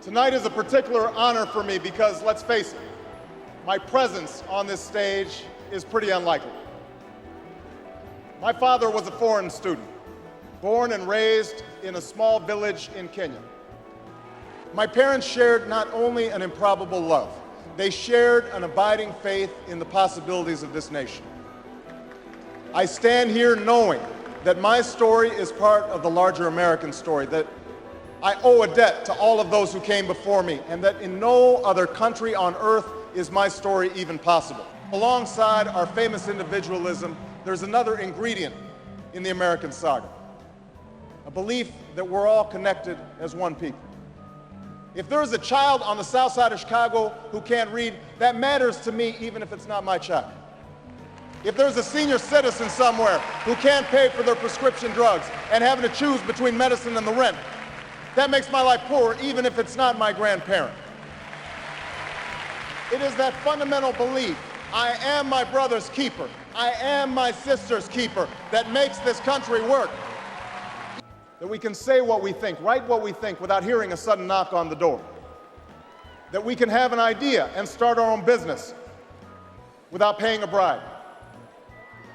Tonight is a particular honor for me because, let's face it, my presence on this stage is pretty unlikely. My father was a foreign student, born and raised in a small village in Kenya. My parents shared not only an improbable love, they shared an abiding faith in the possibilities of this nation. I stand here knowing that my story is part of the larger American story, that I owe a debt to all of those who came before me, and that in no other country on earth is my story even possible. Alongside our famous individualism, there's another ingredient in the American saga, a belief that we're all connected as one people. If there is a child on the south side of Chicago who can't read, that matters to me even if it's not my child. If there's a senior citizen somewhere who can't pay for their prescription drugs and having to choose between medicine and the rent, that makes my life poor even if it's not my grandparent. It is that fundamental belief, I am my brother's keeper, I am my sister's keeper, that makes this country work. That we can say what we think, write what we think without hearing a sudden knock on the door. That we can have an idea and start our own business without paying a bribe.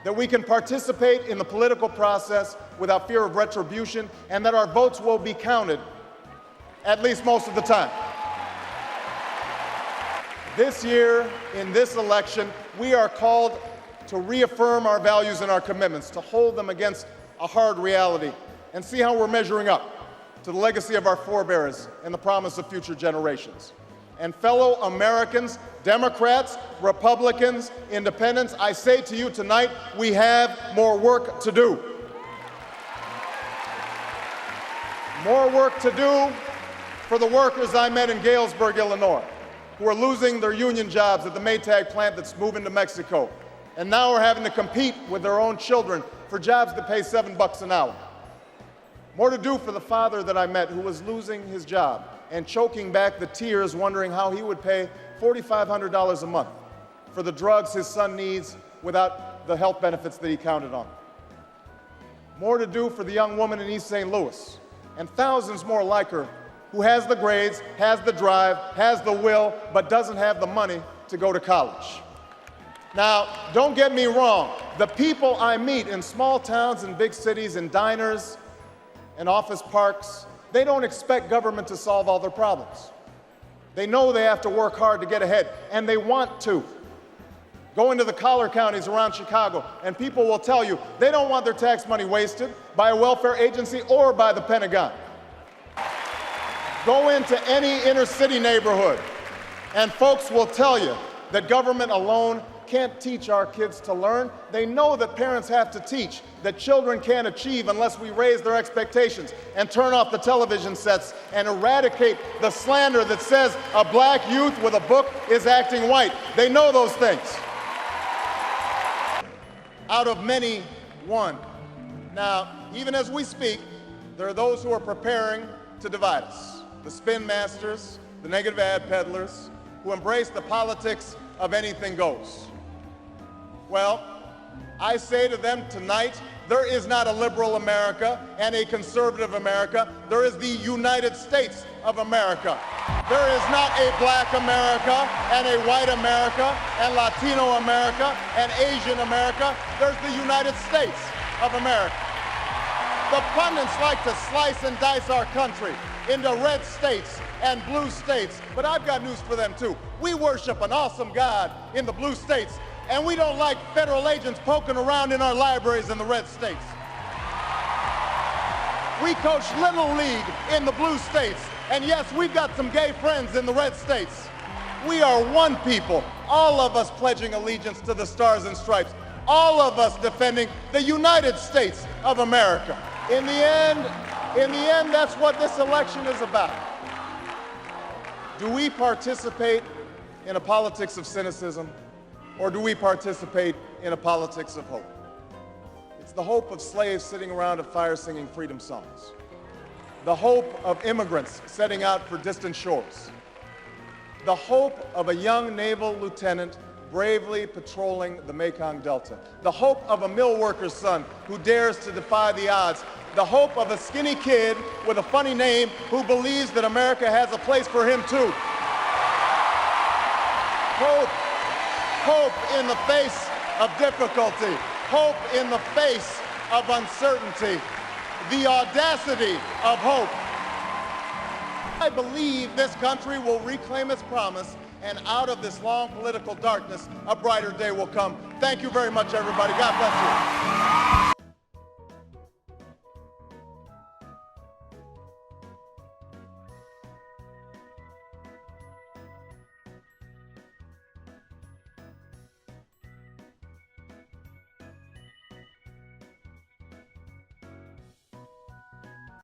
That we can participate in the political process without fear of retribution, and that our votes will be counted, at least most of the time. This year, in this election, we are called to reaffirm our values and our commitments, to hold them against a hard reality, and see how we're measuring up to the legacy of our forebears and the promise of future generations. And fellow Americans, Democrats, Republicans, Independents, I say to you tonight, we have more work to do. More work to do for the workers I met in Galesburg, Illinois, who are losing their union jobs at the Maytag plant that's moving to Mexico, and now are having to compete with their own children for jobs that pay $7 an hour. More to do for the father that I met who was losing his job and choking back the tears, wondering how he would pay $4,500 a month for the drugs his son needs without the health benefits that he counted on. More to do for the young woman in East St. Louis, and thousands more like her, who has the grades, has the drive, has the will, but doesn't have the money to go to college. Now, don't get me wrong. The people I meet in small towns and big cities, in diners and office parks, they don't expect government to solve all their problems. They know they have to work hard to get ahead, and they want to. Go into the collar counties around Chicago, and people will tell you they don't want their tax money wasted by a welfare agency or by the Pentagon. Go into any inner city neighborhood, and folks will tell you that government alone can't teach our kids to learn. They know that parents have to teach, that children can't achieve unless we raise their expectations and turn off the television sets and eradicate the slander that says a black youth with a book is acting white. They know those things. Out of many, one. Now, even as we speak, there are those who are preparing to divide us. The spin masters, the negative ad peddlers, who embrace the politics of anything goes. Well, I say to them tonight, there is not a liberal America and a conservative America. There is the United States of America. There is not a black America and a white America and Latino America and Asian America. There's the United States of America. The pundits like to slice and dice our country into red states and blue states, but I've got news for them too. We worship an awesome God in the blue states, and we don't like federal agents poking around in our libraries in the red states. We coach Little League in the blue states, and yes, we've got some gay friends in the red states. We are one people, all of us pledging allegiance to the Stars and Stripes, all of us defending the United States of America. In the end, that's what this election is about. Do we participate in a politics of cynicism, or do we participate in a politics of hope? It's the hope of slaves sitting around a fire singing freedom songs. The hope of immigrants setting out for distant shores. The hope of a young naval lieutenant bravely patrolling the Mekong Delta. The hope of a mill worker's son who dares to defy the odds the hope of a skinny kid with a funny name who believes that America has a place for him too. Hope in the face of difficulty. Hope in the face of uncertainty. The audacity of hope. I believe this country will reclaim its promise, and out of this long political darkness, a brighter day will come. Thank you very much, everybody. God bless you.